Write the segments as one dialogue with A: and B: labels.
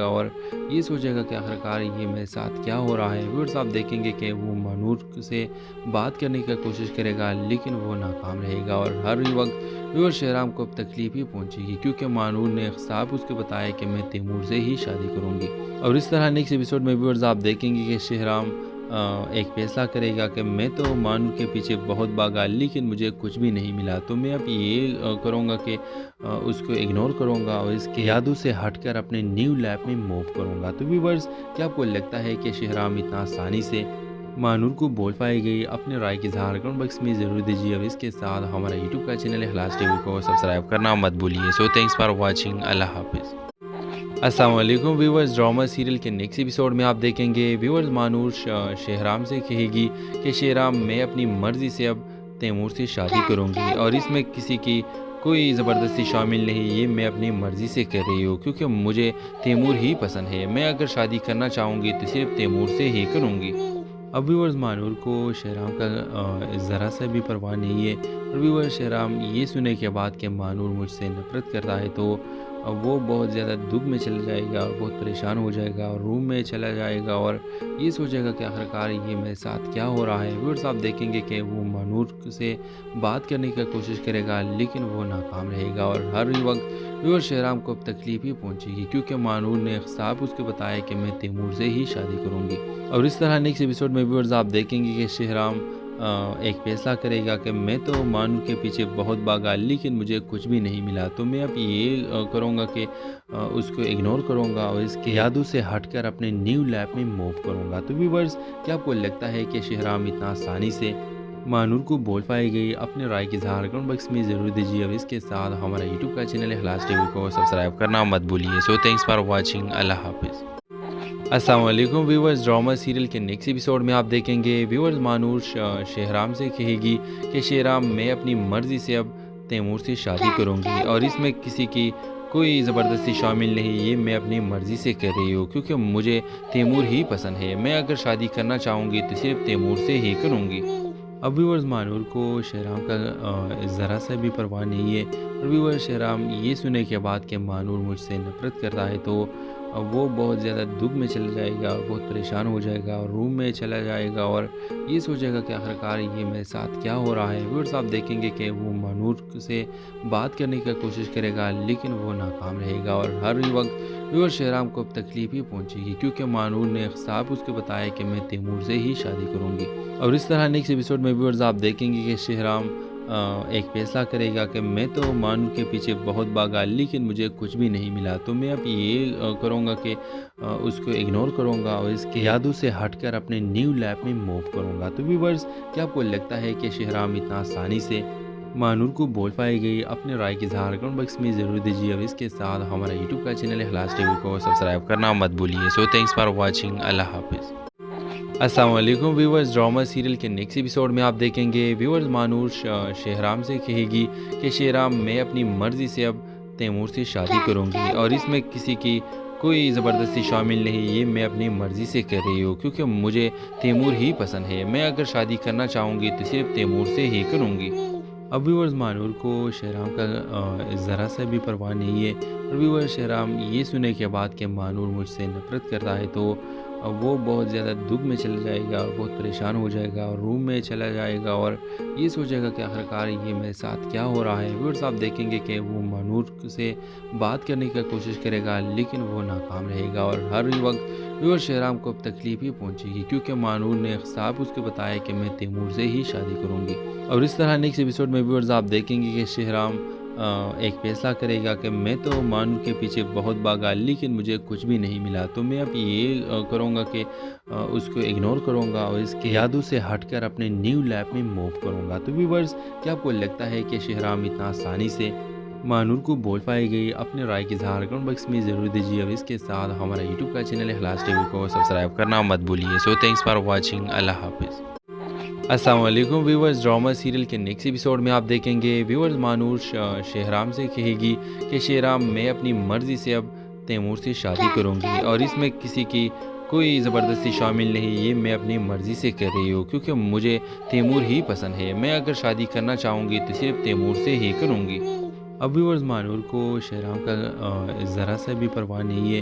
A: اور یہ سوچے گا کہ آخرکار یہ میرے ساتھ کیا ہو رہا ہے۔ ویورز آپ دیکھیں گے کہ وہ مانور سے بات کرنے کی کوشش کرے گا لیکن وہ ناکام رہے گا، اور ہر وقت ویور شہرام کو اب تکلیف ہی پہنچے گی کیونکہ مانور نے صاحب اس کو بتایا کہ میں تیمور سے ہی شادی کروں گی۔ اور اس طرح نیکسٹ ایپیسوڈ میں ویورز آپ دیکھیں گے کہ شہرام ایک فیصلہ کرے گا کہ میں تو مانور کے پیچھے بہت بھاگا لیکن مجھے کچھ بھی نہیں ملا، تو میں اب یہ کروں گا کہ اس کو اگنور کروں گا اور اس کے یادوں سے ہٹ کر اپنے نیو لائف میں موو کروں گا۔ تو ویورز کیا آپ کو لگتا ہے کہ شہرام اتنا آسانی سے مانور کو بول پائے گئی؟ اپنے رائے کی اظہار کمنٹ باکس میں ضرور دیجیے، اور اس کے ساتھ ہمارا یوٹیوب کا چینل اخلاص ٹی وی کو سبسکرائب کرنا مت بھولیے۔ سو تھینکس فار واچنگ، اللہ حافظ۔ السلام علیکم ویورز، ڈرامہ سیریل کے نیکسٹ ایپیسوڈ میں آپ دیکھیں گے ویورز مانور شہرام سے کہے گی کہ شہرام میں اپنی مرضی سے اب تیمور سے شادی کروں گی، اور اس میں کسی کی کوئی زبردستی شامل نہیں، یہ میں اپنی مرضی سے کر رہی ہوں کیونکہ مجھے تیمور ہی پسند ہے۔ میں اگر شادی کرنا چاہوں گی تو صرف تیمور سے ہی کروں گی۔ اب ویورز مانور کو شہرام کا ذرا سا بھی پرواہ نہیں ہے، اور ویورز شہرام یہ سنے کے بعد کہ مانور مجھ سے نفرت کرتا ہے تو وہ بہت زیادہ دکھ میں چلا جائے گا اور بہت پریشان ہو جائے گا اور روم میں چلا جائے گا اور یہ سوچے گا کہ آخرکار یہ میرے ساتھ کیا ہو رہا ہے۔ ویورز آپ دیکھیں گے کہ وہ مانور سے بات کرنے کی کوشش کرے گا لیکن وہ ناکام رہے گا، اور ہر وقت ویورز شہرام کو اب تکلیف ہی پہنچے گی کیونکہ مانور نے صاحب اس کو بتایا کہ میں تیمور سے ہی شادی کروں گی۔ اور اس طرح نیکسٹ ایپیسوڈ میں ویورز آپ دیکھیں گے کہ شہرام ایک فیصلہ کرے گا کہ میں تو مانور کے پیچھے بہت بھاگا لیکن مجھے کچھ بھی نہیں ملا، تو میں اب یہ کروں گا کہ اس کو اگنور کروں گا اور اس کے یادوں سے ہٹ کر اپنے نیو لائف میں موو کروں گا۔ تو ویورز کیا آپ کو لگتا ہے کہ شہرام اتنا آسانی سے مانور کو بول پائے گئی؟ اپنے رائے کی اظہار کمنٹ باکس میں ضرور دیجیے، اور اس کے ساتھ ہمارا یوٹیوب کا چینل اخلاص ٹی وی کو سبسکرائب کرنا مت بھولیے۔ سو تھینکس فار واچنگ، اللہ حافظ۔ السلام علیکم ویورز، ڈرامہ سیریل کے نیکسٹ ایپیسوڈ میں آپ دیکھیں گے ویورز مانور شہرام سے کہے گی کہ شہرام میں اپنی مرضی سے اب تیمور سے شادی کروں گی، اور اس میں کسی کی کوئی زبردستی شامل نہیں، یہ میں اپنی مرضی سے کر رہی ہوں کیونکہ مجھے تیمور ہی پسند ہے۔ میں اگر شادی کرنا چاہوں گی تو صرف تیمور سے ہی کروں گی۔ اب ویورز مانور کو شہرام کا ذرا سا بھی پرواہ نہیں ہے، اور ویورز شہرام یہ سنے کے بعد کہ مانور مجھ سے نفرت کرتا ہے تو وہ بہت زیادہ دکھ میں چلا جائے گا اور بہت پریشان ہو جائے گا اور روم میں چلا جائے گا اور یہ سوچے گا کہ آخرکار یہ میرے ساتھ کیا ہو رہا ہے۔ ویورز آپ دیکھیں گے کہ وہ مانور سے بات کرنے کی کوشش کرے گا لیکن وہ ناکام رہے گا، اور ہر وقت ویورز شہرام کو اب تکلیف ہی پہنچے گی کیونکہ مانور نے صاحب اس کو بتایا کہ میں تیمور سے ہی شادی کروں گی۔ اور اس طرح نیکسٹ ایپیسوڈ میں ویورز آپ دیکھیں گے کہ شہرام ایک فیصلہ کرے گا کہ میں تو مانور کے پیچھے بہت بھاگا لیکن مجھے کچھ بھی نہیں ملا، تو میں اب یہ کروں گا کہ اس کو اگنور کروں گا اور اس کے یادوں سے ہٹ کر اپنے نیو لائف میں موو کروں گا۔ تو ویورز کیا آپ کو لگتا ہے کہ شہرام اتنا آسانی سے مانور کو بول پائے گئی؟ اپنے رائے کی اظہار کمنٹ باکس میں ضرور دیجیے، اور اس کے ساتھ ہمارا یوٹیوب کا چینل اخلاص ٹی وی کو سبسکرائب کرنا مت بھولیے۔ سو تھینکس فار واچنگ، اللہ حافظ۔ السلام علیکم ویورز، ڈرامہ سیریل کے نیکسٹ ایپیسوڈ میں آپ دیکھیں گے ویورز مانور شہرام سے کہے گی کہ شہرام میں اپنی مرضی سے اب تیمور سے شادی کروں گی، اور اس میں کسی کی کوئی زبردستی شامل نہیں، یہ میں اپنی مرضی سے کر رہی ہوں کیونکہ مجھے تیمور ہی پسند ہے۔ میں اگر شادی کرنا چاہوں گی تو صرف تیمور سے ہی کروں گی۔ اب ویورز مانور کو شہرام کا ذرا سا بھی پرواہ نہیں ہے، اور ویورز شہرام یہ سنے کے بعد کہ مانور مجھ سے نفرت کرتا ہے تو وہ بہت زیادہ دکھ میں چلا جائے گا اور بہت پریشان ہو جائے گا اور روم میں چلا جائے گا اور یہ سوچے گا کہ آخرکار یہ میرے ساتھ کیا ہو رہا ہے۔ ویورز آپ دیکھیں گے کہ وہ مانور سے بات کرنے کی کوشش کرے گا لیکن وہ ناکام رہے گا، اور ہر وقت ویورز شہرام کو اب تکلیف ہی پہنچے گی کیونکہ مانور نے صاحب اس کو بتایا کہ میں تیمور سے ہی شادی کروں گی۔ اور اس طرح نیکسٹ ایپیسوڈ میں ویورز آپ دیکھیں گے کہ شہرام ایک فیصلہ کرے گا کہ میں تو مانور کے پیچھے بہت بھاگا لیکن مجھے کچھ بھی نہیں ملا، تو میں اب یہ کروں گا کہ اس کو اگنور کروں گا اور اس کے یادوں سے ہٹ کر اپنے نیو لائف میں موو کروں گا۔ تو ویورز کیا آپ کو لگتا ہے کہ شہرام اتنا آسانی سے مانور کو بول پائے گئی؟ اپنے رائے کی اظہار کمنٹ باکس میں ضرور دیجیے، اور اس کے ساتھ ہمارا یوٹیوب کا چینل اخلاص ٹی وی کو سبسکرائب کرنا مت بھولیے۔ سو تھینکس فار واچنگ، اللہ حافظ۔ السلام علیکم ویورز، ڈرامہ سیریل کے نیکسٹ ایپیسوڈ میں آپ دیکھیں گے ویورز مانور شہرام سے کہے گی کہ شہرام میں اپنی مرضی سے اب تیمور سے شادی کروں گی، اور اس میں کسی کی کوئی زبردستی شامل نہیں، یہ میں اپنی مرضی سے کر رہی ہوں کیونکہ مجھے تیمور ہی پسند ہے۔ میں اگر شادی کرنا چاہوں گی تو صرف تیمور سے ہی کروں گی۔ اب ویورز مانور کو شہرام کا ذرا سا بھی پرواہ نہیں ہے،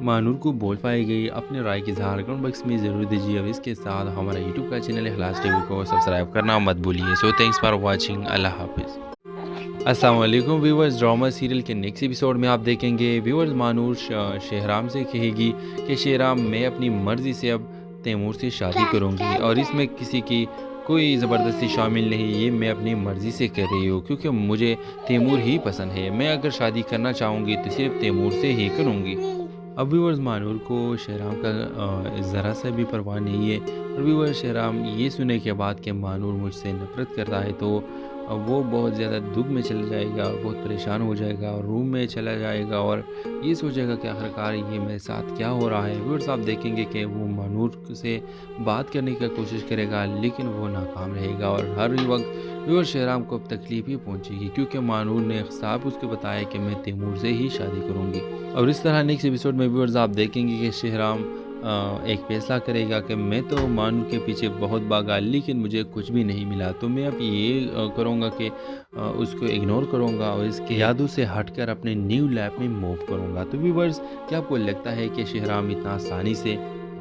A: مانور کو بول پائی گئی اپنے رائے کی اظہار کمنٹ باکس میں ضرور دیجیے اور اس کے ساتھ ہمارا یوٹیوب کا چینل اخلاص ٹی وی کو سبسکرائب کرنا مت بھولیے. سو تھینکس فار واچنگ. اللہ حافظ. السلام علیکم ویورز. ڈرامہ سیریل کے نیکسٹ ایپیسوڈ میں آپ دیکھیں گے ویورز مانور شہرام سے کہے گی کہ شہرام میں اپنی مرضی سے اب تیمور سے شادی کروں گی اور اس میں کسی کی کوئی زبردستی شامل نہیں. یہ میں اپنی مرضی سے کر رہی ہوں کیونکہ مجھے تیمور ہی پسند ہے. میں اگر شادی کرنا چاہوں گی تو صرف تیمور سے ہی کروں گی. اب ویورز مانور کو شہرام کا ذرا سا بھی پرواہ نہیں ہے اور ویورز شہرام یہ سنے کے بعد کہ مانور مجھ سے نفرت کرتا ہے تو وہ بہت زیادہ دکھ میں چلا جائے گا اور بہت پریشان ہو جائے گا اور روم میں چلا جائے گا اور یہ سوچے گا کہ آخرکار یہ میرے ساتھ کیا ہو رہا ہے. ویورز آپ دیکھیں گے کہ وہ مانور سے بات کرنے کی کوشش کرے گا لیکن وہ ناکام رہے گا اور ہر وقت ویورز شہرام کو اب تکلیف ہی پہنچے گی کیونکہ مانور نے صاحب اس کو بتایا کہ میں تیمور سے ہی شادی کروں گی. اور اس طرح نیکسٹ ایپیسوڈ میں ویورز آپ دیکھیں گے کہ شہرام ایک فیصلہ کرے گا کہ میں تو مانور کے پیچھے بہت بھاگا لیکن مجھے کچھ بھی نہیں ملا تو میں اب یہ کروں گا کہ اس کو اگنور کروں گا اور اس کی یادوں سے ہٹ کر اپنے نیو لائف میں موو کروں گا. تو ویورز کیا آپ کو لگتا ہے کہ شہرام اتنا آسانی سے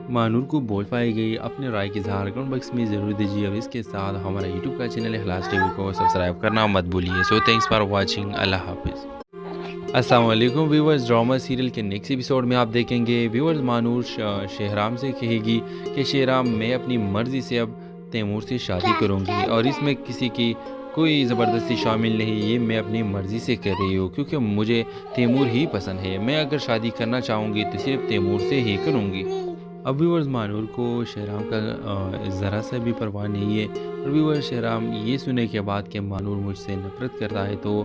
A: مانور کو بول پائی گئی؟ اپنے رائے کی اظہار کمنٹ باکس میں ضرور دیجیے اور اس کے ساتھ ہمارا یوٹیوب کا چینل اخلاص ٹی وی کو سبسکرائب کرنا مت بھولیے. سو تھینکس فار واچنگ. اللہ حافظ. السلام علیکم ویورز. ڈرامہ سیریل کے نیکسٹ ایپیسوڈ میں آپ دیکھیں گے ویورز مانور شہرام سے کہے گی کہ شہرام میں اپنی مرضی سے اب تیمور سے شادی کروں گی اور اس میں کسی کی کوئی زبردستی شامل نہیں. یہ میں اپنی مرضی سے کر رہی ہوں کیونکہ مجھے تیمور ہی پسند ہے. میں اگر شادی کرنا چاہوں گی تو صرف تیمور سے ہی کروں گی. اب ویورز مانور کو شہرام کا ذرا سا بھی پرواہ نہیں ہے اور ویورز شہرام یہ سنے کے بعد کہ مانور مجھ سے نفرت کرتا ہے تو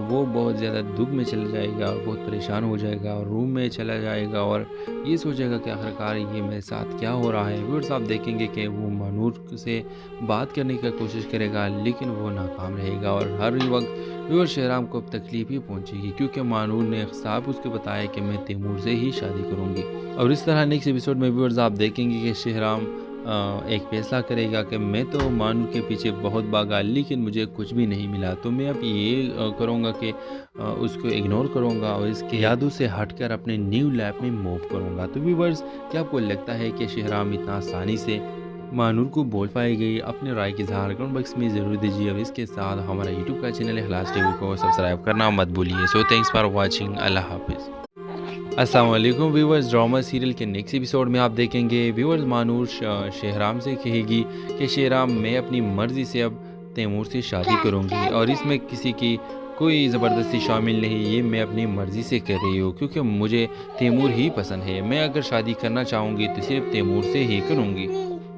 A: وہ بہت زیادہ دکھ میں چلا جائے گا اور بہت پریشان ہو جائے گا اور روم میں چلا جائے گا اور یہ سوچے گا کہ آخرکار یہ میرے ساتھ کیا ہو رہا ہے. ویورز آپ دیکھیں گے کہ وہ مانور سے بات کرنے کی کوشش کرے گا لیکن وہ ناکام رہے گا اور ہر وقت ویورز شہرام کو اب تکلیف ہی پہنچے گی کیونکہ مانور نے صاحب اس کو بتایا کہ میں تیمور سے ہی شادی کروں گی. اور اس طرح نیکسٹ ایپیسوڈ میں ویورز آپ دیکھیں گے کہ شہرام ایک فیصلہ کرے گا کہ میں تو مانور کے پیچھے بہت بھاگا لیکن مجھے کچھ بھی نہیں ملا تو میں اب یہ کروں گا کہ اس کو اگنور کروں گا اور اس کی یادوں سے ہٹ کر اپنے نیو لائف میں موو کروں گا. تو ویورز کیا آپ کو لگتا ہے کہ شہرام اتنا آسانی سے مانور کو بول پائی گئی؟ اپنے رائے کی اظہار کمنٹ باکس میں ضرور دیجیے اور اس کے ساتھ ہمارا یوٹیوب کا چینل اخلاص ٹی وی کو سبسکرائب کرنا مت بھولیے. سو تھینکس فار واچنگ. اللہ حافظ. السلام علیکم ویورز. ڈرامہ سیریل کے نیکسٹ ایپیسوڈ میں آپ دیکھیں گے ویورز مانور شہرام سے کہے گی کہ شہرام میں اپنی مرضی سے اب تیمور سے شادی کروں گی اور اس میں کسی کی کوئی زبردستی شامل نہیں. یہ میں اپنی مرضی سے کر رہی ہوں کیونکہ مجھے تیمور ہی پسند ہے. میں اگر شادی کرنا چاہوں گی تو صرف تیمور سے ہی کروں گی.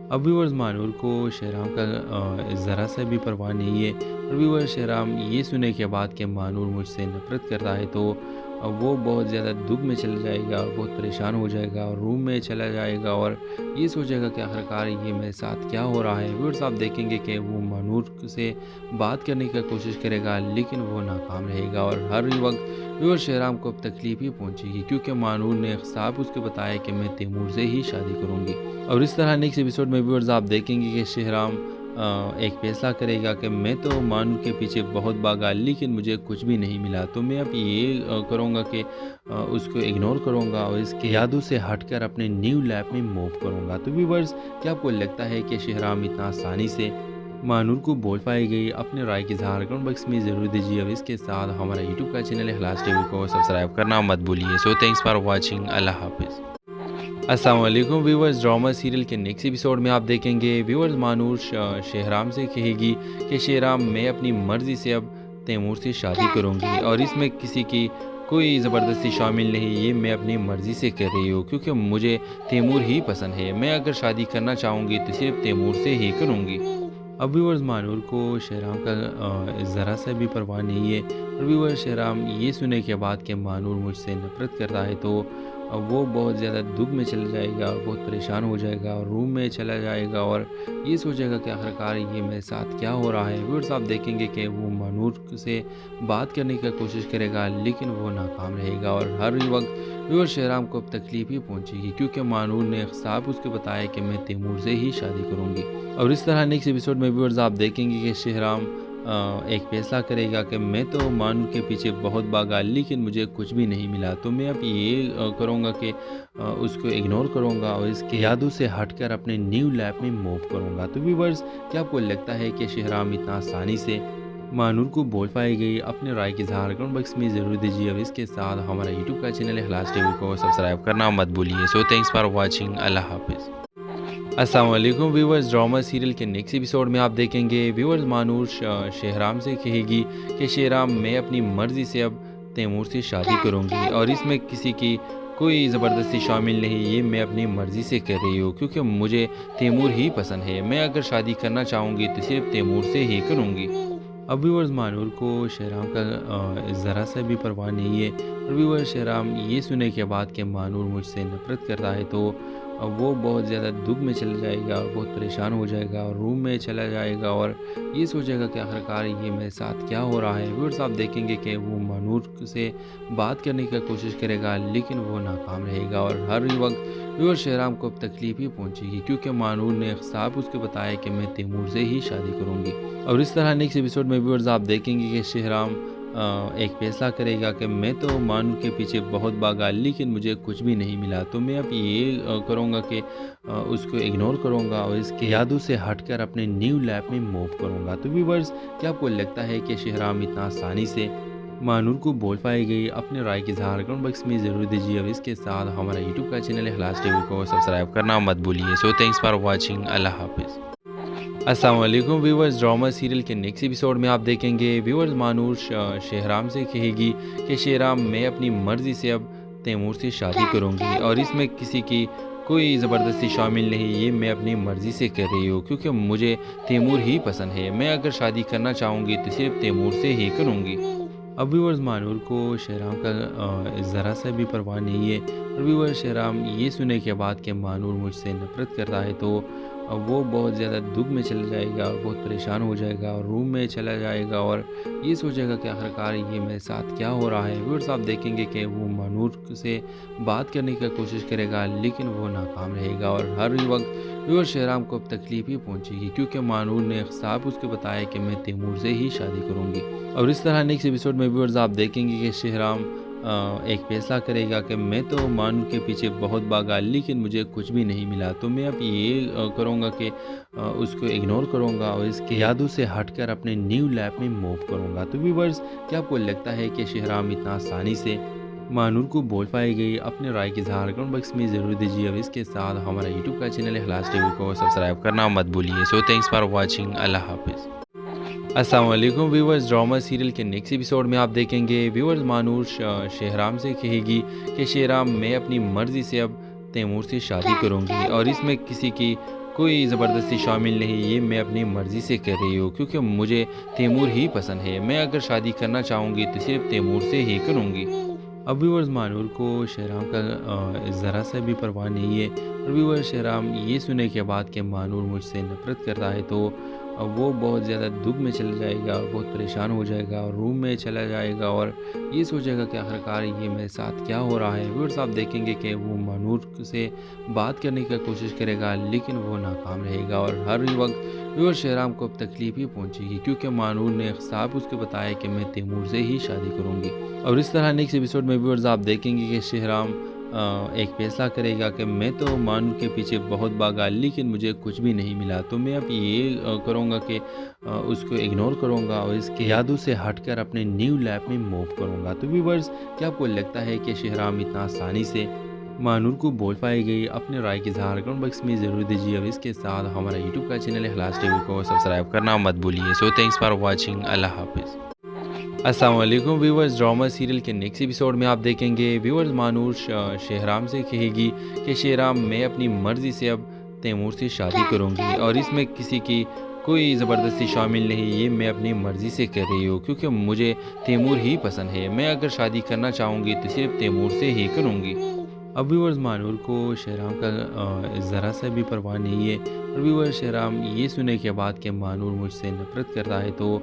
A: اب ویورز مانور کو شہرام کا ذرا سا بھی پرواہ نہیں ہے اور ویورز شہرام یہ سنے کے بعد کہ مانور مجھ سے نفرت کرتا ہے تو وہ بہت زیادہ دکھ میں چلا جائے گا اور بہت پریشان ہو جائے گا اور روم میں چلا جائے گا اور یہ سوچے گا کہ آخرکار یہ میرے ساتھ کیا ہو رہا ہے. ویورز آپ دیکھیں گے کہ وہ مانور سے بات کرنے کی کوشش کرے گا لیکن وہ ناکام رہے گا اور ہر وقت ویورز شہرام کو اب تکلیف ہی پہنچے گی کیونکہ مانور نے صاحب اس کو بتایا کہ میں تیمور سے ہی شادی کروں گی. اور اس طرح نیکسٹ ایپیسوڈ میں ویورز آپ دیکھیں گے کہ شہرام ایک فیصلہ کرے گا کہ میں تو مانور کے پیچھے بہت بھاگا لیکن مجھے کچھ بھی نہیں ملا تو میں اب یہ کروں گا کہ اس کو اگنور کروں گا اور اس کی یادوں سے ہٹ کر اپنے نیو لائف میں موو کروں گا. تو ویورز کیا آپ کو لگتا ہے کہ شہرام اتنا آسانی سے مانور کو بول پائی گئی؟ اپنے رائے کی اظہار کمنٹ باکس میں ضرور دیجیے اور اس کے ساتھ ہمارا یوٹیوب کا چینل اخلاص ٹی وی کو سبسکرائب کرنا مت بھولیے. سو تھینکس فار واچنگ. اللہ حافظ. السلام علیکم ویورز. ڈرامہ سیریل کے نیکسٹ ایپیسوڈ میں آپ دیکھیں گے ویورز مانور شہرام سے کہے گی کہ شہرام میں اپنی مرضی سے اب تیمور سے شادی کروں گی اور اس میں کسی کی کوئی زبردستی شامل نہیں. یہ میں اپنی مرضی سے کر رہی ہوں کیونکہ مجھے تیمور ہی پسند ہے. میں اگر شادی کرنا چاہوں گی تو صرف تیمور سے ہی کروں گی. اب ویورز مانور کو شہرام کا ذرا سا بھی پرواہ نہیں ہے اور ویورز شہرام یہ سنے کے بعد کہ مانور مجھ سے نفرت کرتا ہے تو وہ بہت زیادہ دکھ میں چلا جائے گا اور بہت پریشان ہو جائے گا اور روم میں چلا جائے گا اور یہ سوچے گا کہ آخرکار یہ میرے ساتھ کیا ہو رہا ہے. ویورز آپ دیکھیں گے کہ وہ مانور سے بات کرنے کی کوشش کرے گا لیکن وہ ناکام رہے گا اور ہر وقت ویورز شہرام کو اب تکلیف ہی پہنچے گی کیونکہ مانور نے صاحب اس کو بتایا کہ میں تیمور سے ہی شادی کروں گی. اور اس طرح نیکسٹ ایپیسوڈ میں ویورز آپ دیکھیں گے کہ شہرام ایک فیصلہ کرے گا کہ میں تو مانور کے پیچھے بہت بھاگا لیکن مجھے کچھ بھی نہیں ملا، تو میں اب یہ کروں گا کہ اس کو اگنور کروں گا اور اس کے یادوں سے ہٹ کر اپنے نیو لائف میں موو کروں گا۔ تو ویورز، کیا آپ کو لگتا ہے کہ شہرام اتنا آسانی سے مانور کو بول پائے گی؟ اپنے رائے کی اظہار کمنٹ باکس میں ضرور دیجیے، اور اس کے ساتھ ہمارا یوٹیوب کا چینل اخلاص ٹی وی کو سبسکرائب کرنا مت بھولیے۔ سو تھینکس فار واچنگ، اللہ حافظ۔ السلام علیکم ویورز، ڈرامہ سیریل کے نیکسٹ ایپیسوڈ میں آپ دیکھیں گے ویورز مانور شہرام سے کہے گی کہ شہرام، میں اپنی مرضی سے اب تیمور سے شادی کروں گی اور اس میں کسی کی کوئی زبردستی شامل نہیں، یہ میں اپنی مرضی سے کر رہی ہوں کیونکہ مجھے تیمور ہی پسند ہے۔ میں اگر شادی کرنا چاہوں گی تو صرف تیمور سے ہی کروں گی۔ اب ویورز مانور کو شہرام کا ذرا سا بھی پرواہ نہیں ہے، اور ویورز شہرام یہ سنے کے بعد کہ مانور مجھ سے نفرت کرتا ہے تو وہ بہت زیادہ دکھ میں چلا جائے گا، بہت پریشان ہو جائے گا اور روم میں چلا جائے گا اور یہ سوچے گا کہ آخرکار یہ میرے ساتھ کیا ہو رہا ہے۔ ویورز آپ دیکھیں گے کہ وہ مانور سے بات کرنے کی کوشش کرے گا لیکن وہ ناکام رہے گا، اور ہر وقت ویورز شہرام کو اب تکلیف ہی پہنچے گی کیونکہ مانور نے صاحب اس کو بتایا کہ میں تیمور سے ہی شادی کروں گی۔ اور اس طرح نیکسٹ ایپیسوڈ میں ویورز آپ دیکھیں گے کہ شہرام ایک فیصلہ کرے گا کہ میں تو مانور کے پیچھے بہت بھاگا لیکن مجھے کچھ بھی نہیں ملا، تو میں اب یہ کروں گا کہ اس کو اگنور کروں گا اور اس کے یادوں سے ہٹ کر اپنے نیو لائف میں موو کروں گا۔ تو ویورز، کیا آپ کو لگتا ہے کہ شہرام اتنا آسانی سے مانور کو بول پائے گی؟ اپنے رائے کی اظہار کمنٹ باکس میں ضرور دیجیے، اور اس کے ساتھ ہمارا یوٹیوب کا چینل اخلاص ٹی وی کو سبسکرائب کرنا مت بھولیے۔ سو تھینکس فار واچنگ، اللہ حافظ۔ السلام علیکم ویورز، ڈرامہ سیریل کے نیکسٹ ایپیسوڈ میں آپ دیکھیں گے ویورز مانور شہرام سے کہے گی کہ شہرام، میں اپنی مرضی سے اب تیمور سے شادی کروں گی اور اس میں کسی کی کوئی زبردستی شامل نہیں، یہ میں اپنی مرضی سے کر رہی ہوں کیونکہ مجھے تیمور ہی پسند ہے۔ میں اگر شادی کرنا چاہوں گی تو صرف تیمور سے ہی کروں گی۔ اب ویورز مانور کو شہرام کا ذرا سا بھی پرواہ نہیں ہے، اور ویورز شہرام یہ سنے کے بعد کہ مانور مجھ سے نفرت کرتا ہے تو وہ بہت زیادہ دکھ میں چلا جائے گا، بہت پریشان ہو جائے گا اور روم میں چلا جائے گا اور یہ سوچے گا کہ آخرکار یہ میرے ساتھ کیا ہو رہا ہے۔ ویورز آپ دیکھیں گے کہ وہ مانور سے بات کرنے کی کوشش کرے گا لیکن وہ ناکام رہے گا، اور ہر وقت ویورز شہرام کو اب تکلیف ہی پہنچے گی کیونکہ مانور نے صاحب اس کو بتایا کہ میں تیمور سے ہی شادی کروں گی۔ اور اس طرح نیکسٹ ایپیسوڈ میں ویورز آپ دیکھیں گے کہ شہرام ایک فیصلہ کرے گا کہ میں تو مانور کے پیچھے بہت بھاگا لیکن مجھے کچھ بھی نہیں ملا، تو میں اب یہ کروں گا کہ اس کو اگنور کروں گا اور اس کے یادوں سے ہٹ کر اپنے نیو لائف میں موو کروں گا۔ تو ویورز، کیا آپ کو لگتا ہے کہ شہرام اتنا آسانی سے مانور کو بول پائے گی؟ اپنے رائے کی اظہار کمنٹ باکس میں ضرور دیجیے، اور اس کے ساتھ ہمارا یوٹیوب کا چینل اخلاص ٹی وی کو سبسکرائب کرنا مت بھولیے۔ سو تھینکس فار واچنگ، اللہ حافظ۔ السلام علیکم ویورز، ڈرامہ سیریل کے نیکسٹ ایپیسوڈ میں آپ دیکھیں گے ویورز مانور شہرام سے کہے گی کہ شہرام، میں اپنی مرضی سے اب تیمور سے شادی کروں گی اور اس میں کسی کی کوئی زبردستی شامل نہیں، یہ میں اپنی مرضی سے کر رہی ہوں کیونکہ مجھے تیمور ہی پسند ہے۔ میں اگر شادی کرنا چاہوں گی تو صرف تیمور سے ہی کروں گی۔ اب ویورز مانور کو شہرام کا ذرا سا بھی پرواہ نہیں ہے، اور ویورز شہرام یہ سنے کے بعد کہ مانور مجھ سے نفرت کرتا ہے تو وہ بہت زیادہ دکھ میں چلا جائے گا، بہت پریشان ہو جائے گا اور روم میں چلا جائے گا اور یہ سوچے گا کہ آخرکار یہ میرے ساتھ کیا ہو رہا ہے۔ ویورز آپ دیکھیں گے کہ وہ مانور سے بات کرنے کی کوشش کرے گا لیکن وہ ناکام رہے گا، اور ہر وقت ویورز شہرام کو اب تکلیف ہی پہنچے گی کیونکہ مانور نے صاحب اس کو بتایا کہ میں تیمور سے ہی شادی کروں گی۔ اور اس طرح نیکسٹ ایپیسوڈ میں ویورز آپ دیکھیں گے کہ شہرام ایک فیصلہ کرے گا کہ میں تو مانور کے پیچھے بہت بھاگا لیکن مجھے کچھ بھی نہیں ملا، تو میں اب یہ کروں گا کہ اس کو اگنور کروں گا اور اس کے یادوں سے ہٹ کر اپنے نیو لائف میں موو کروں گا۔ تو ویورز، کیا آپ کو لگتا ہے کہ شہرام اتنا آسانی سے مانور کو بول پائے گی؟ اپنے رائے کی اظہار کمنٹ باکس میں ضرور دیجیے، اور اس کے ساتھ ہمارا یوٹیوب کا چینل اخلاص ٹی وی کو سبسکرائب کرنا مت بھولیے۔ سو تھینکس فار واچنگ، اللہ حافظ۔ السلام علیکم ویورز، ڈرامہ سیریل کے نیکسٹ ایپیسوڈ میں آپ دیکھیں گے ویورز مانور شہرام سے کہے گی کہ شہرام، میں اپنی مرضی سے اب تیمور سے شادی کروں گی اور اس میں کسی کی کوئی زبردستی شامل نہیں، یہ میں اپنی مرضی سے کر رہی ہوں کیونکہ مجھے تیمور ہی پسند ہے۔ میں اگر شادی کرنا چاہوں گی تو صرف تیمور سے ہی کروں گی۔ اب ویورز مانور کو شہرام کا ذرا سا بھی پرواہ نہیں ہے، اور ویورز شہرام یہ سنے کے بعد کہ مانور مجھ سے نفرت کرتا ہے تو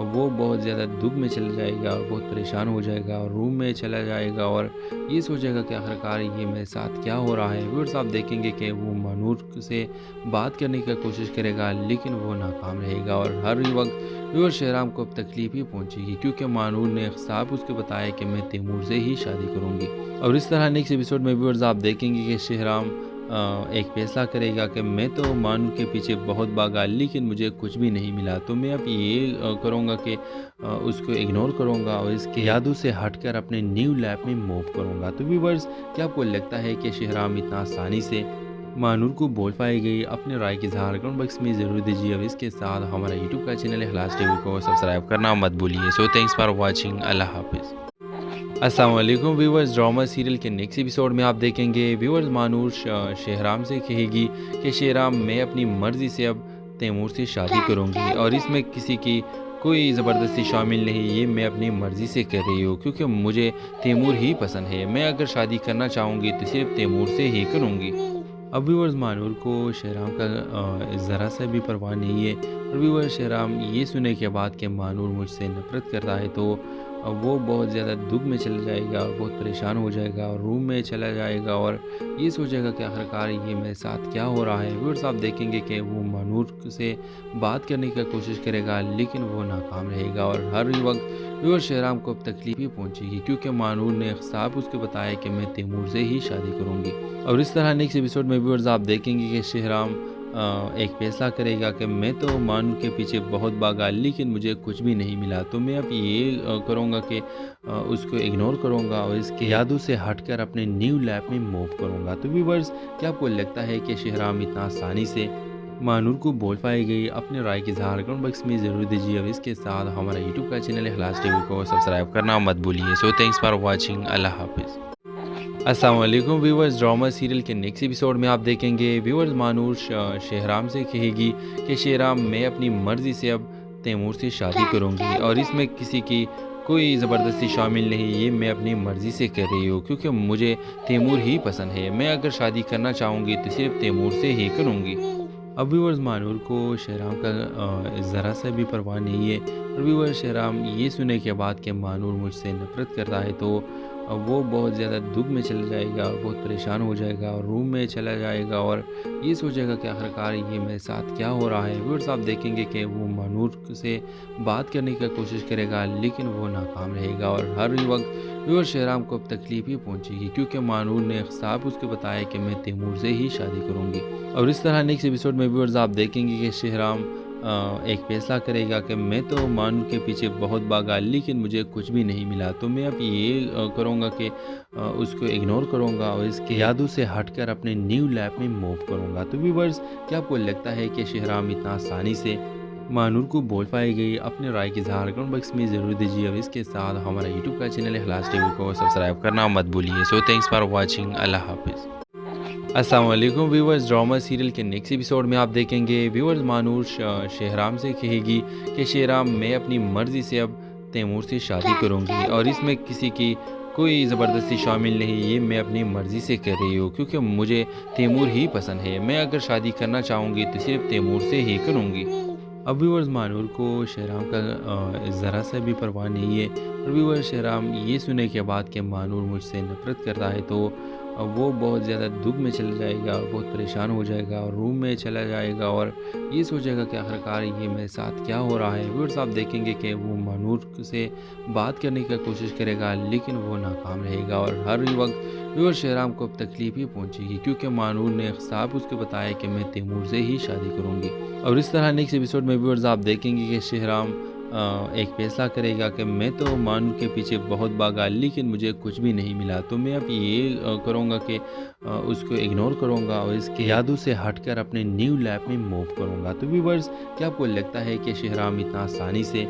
A: وہ بہت زیادہ دکھ میں چلا جائے گا اور بہت پریشان ہو جائے گا اور روم میں چلا جائے گا اور یہ سوچے گا کہ آخرکار یہ میرے ساتھ کیا ہو رہا ہے۔ ویورز آپ دیکھیں گے کہ وہ مانور سے بات کرنے کی کوشش کرے گا لیکن وہ ناکام رہے گا اور ہر وقت ویور شہرام کو اب تکلیف ہی پہنچے گی کیونکہ مانور نے صاحب اس کو بتایا کہ میں تیمور سے ہی شادی کروں گی۔ اور اس طرح نیکسٹ ایپیسوڈ میں ویورز آپ دیکھیں گے کہ شہرام ایک فیصلہ کرے گا کہ میں تو مانور کے پیچھے بہت بھاگا لیکن مجھے کچھ بھی نہیں ملا، تو میں اب یہ کروں گا کہ اس کو اگنور کروں گا اور اس کے یادوں سے ہٹ کر اپنے نیو لائف میں موو کروں گا۔ تو ویورز کیا آپ کو لگتا ہے کہ شہرام اتنا آسانی سے مانور کو بول پائے گئی؟ اپنے رائے کی اظہار کمنٹ باکس میں ضرور دیجیے اور اس کے ساتھ ہمارا یوٹیوب کا چینل اخلاص ٹی وی کو سبسکرائب کرنا مت بھولیے۔ سو تھینکس فار واچنگ، اللہ حافظ۔ السلام علیکم ویورز، ڈرامہ سیریل کے نیکسٹ ایپیسوڈ میں آپ دیکھیں گے ویورز مانور شہرام سے کہے گی کہ شہرام میں اپنی مرضی سے اب تیمور سے شادی کروں گی اور اس میں کسی کی کوئی زبردستی شامل نہیں، یہ میں اپنی مرضی سے کر رہی ہوں کیونکہ مجھے تیمور ہی پسند ہے، میں اگر شادی کرنا چاہوں گی تو صرف تیمور سے ہی کروں گی۔ اب ویورز مانور کو شہرام کا ذرا سا بھی پرواہ نہیں ہے اور ویورز شہرام یہ سنے کے بعد کہ مانور مجھ سے نفرت کرتا ہے تو وہ بہت زیادہ دکھ میں چلا جائے گا اور بہت پریشان ہو جائے گا اور روم میں چلا جائے گا اور یہ سوچے گا کہ آخرکار یہ میرے ساتھ کیا ہو رہا ہے۔ ویورز آپ دیکھیں گے کہ وہ مانور سے بات کرنے کی کوشش کرے گا لیکن وہ ناکام رہے گا اور ہر وقت ویورز شہرام کو اب تکلیف ہی پہنچے گی کیونکہ مانور نے صاحب اس کو بتایا کہ میں تیمور سے ہی شادی کروں گی۔ اور اس طرح نیکسٹ ایپیسوڈ میں ویورز آپ دیکھیں گے کہ شہرام ایک فیصلہ کرے گا کہ میں تو مانور کے پیچھے بہت بھاگا لیکن مجھے کچھ بھی نہیں ملا، تو میں اب یہ کروں گا کہ اس کو اگنور کروں گا اور اس کے یادوں سے ہٹ کر اپنے نیو لائف میں موو کروں گا۔ تو ویورز کیا آپ کو لگتا ہے کہ شہرام اتنا آسانی سے مانور کو بول پائے گئی؟ اپنے رائے کی اظہار کمنٹ باکس میں ضرور دیجیے اور اس کے ساتھ ہمارا یوٹیوب کا چینل اخلاص ٹی وی کو سبسکرائب کرنا مت بھولیے۔ سو تھینکس فار واچنگ، اللہ حافظ۔ السلام علیکم ویورز، ڈرامہ سیریل کے نیکسٹ ایپیسوڈ میں آپ دیکھیں گے ویورز مانور شہرام سے کہے گی کہ شہرام میں اپنی مرضی سے اب تیمور سے شادی کروں گی اور اس میں کسی کی کوئی زبردستی شامل نہیں، یہ میں اپنی مرضی سے کر رہی ہوں کیونکہ مجھے تیمور ہی پسند ہے، میں اگر شادی کرنا چاہوں گی تو صرف تیمور سے ہی کروں گی۔ اب ویورز مانور کو شہرام کا ذرا سا بھی پرواہ نہیں ہے اور ویورز شہرام یہ سنے کے بعد کہ مانور مجھ سے نفرت کرتا ہے تو وہ بہت زیادہ دکھ میں چلا جائے گا اور بہت پریشان ہو جائے گا اور روم میں چلا جائے گا اور یہ سوچے گا کہ آخرکار یہ میرے ساتھ کیا ہو رہا ہے۔ ویورز آپ دیکھیں گے کہ وہ مانور سے بات کرنے کی کوشش کرے گا لیکن وہ ناکام رہے گا اور ہر وقت ویورز شہرام کو اب تکلیف ہی پہنچے گی کیونکہ مانور نے صاحب اس کو بتایا کہ میں تیمور سے ہی شادی کروں گی۔ اور اس طرح نیکسٹ ایپیسوڈ میں ویورز آپ دیکھیں گے کہ شہرام ایک فیصلہ کرے گا کہ میں تو مانور کے پیچھے بہت بھاگا لیکن مجھے کچھ بھی نہیں ملا، تو میں اب یہ کروں گا کہ اس کو اگنور کروں گا اور اس کے یادوں سے ہٹ کر اپنے نیو لائف میں موو کروں گا۔ تو ویورز کیا آپ کو لگتا ہے کہ شہرام اتنا آسانی سے مانور کو بول پائے گئی؟ اپنے رائے کی اظہار کمنٹ باکس میں ضرور دیجیے اور اس کے ساتھ ہمارا یوٹیوب کا چینل اخلاص ٹی وی کو سبسکرائب کرنا مت بھولیے۔ سو تھینکس فار واچنگ، اللہ حافظ۔ السلام علیکم ویورز، ڈرامہ سیریل کے نیکسٹ ایپیسوڈ میں آپ دیکھیں گے ویورز مانور شہرام سے کہے گی کہ شہرام میں اپنی مرضی سے اب تیمور سے شادی کروں گی اور اس میں کسی کی کوئی زبردستی شامل نہیں، یہ میں اپنی مرضی سے کر رہی ہوں کیونکہ مجھے تیمور ہی پسند ہے، میں اگر شادی کرنا چاہوں گی تو صرف تیمور سے ہی کروں گی۔ اب ویورز مانور کو شہرام کا ذرا سا بھی پرواہ نہیں ہے اور ویورز شہرام یہ سنے کے بعد کہ مانور مجھ سے نفرت کرتا ہے تو وہ بہت زیادہ دکھ میں چلا جائے گا اور بہت پریشان ہو جائے گا اور روم میں چلا جائے گا اور یہ سوچے گا کہ آخرکار یہ میرے ساتھ کیا ہو رہا ہے۔ ویورز آپ دیکھیں گے کہ وہ مانور سے بات کرنے کی کوشش کرے گا لیکن وہ ناکام رہے گا اور ہر وقت ویورز شہرام کو اب تکلیف ہی پہنچے گی کیونکہ مانور نے صاحب اس کو بتایا کہ میں تیمور سے ہی شادی کروں گی۔ اور اس طرح نیکسٹ ایپیسوڈ میں ویورز آپ دیکھیں گے کہ شہرام ایک فیصلہ کرے گا کہ میں تو مانور کے پیچھے بہت بھاگا لیکن مجھے کچھ بھی نہیں ملا، تو میں اب یہ کروں گا کہ اس کو اگنور کروں گا اور اس کے یادوں سے ہٹ کر اپنے نیو لائف میں موو کروں گا۔ تو ویورز کیا آپ کو لگتا ہے کہ شہرام اتنا آسانی سے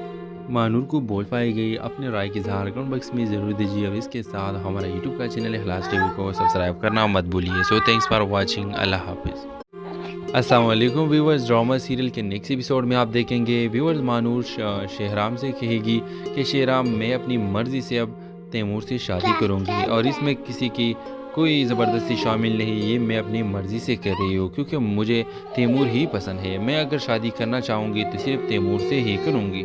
A: مانور کو بول پائے گئی؟ اپنے رائے کی اظہار کمنٹ باکس میں ضرور دیجیے اور اس کے ساتھ ہمارا یوٹیوب کا چینل اخلاص ٹی وی کو سبسکرائب کرنا مت بھولیے۔ سو تھینکس فار واچنگ، اللہ حافظ۔ السلام علیکم ویورز، ڈرامہ سیریل کے نیکسٹ ایپیسوڈ میں آپ دیکھیں گے ویورز مانور شہرام سے کہے گی کہ شہرام میں اپنی مرضی سے اب تیمور سے شادی کروں گی اور اس میں کسی کی کوئی زبردستی شامل نہیں، یہ میں اپنی مرضی سے کر رہی ہوں کیونکہ مجھے تیمور ہی پسند ہے، میں اگر شادی کرنا چاہوں گی تو صرف تیمور سے ہی کروں گی۔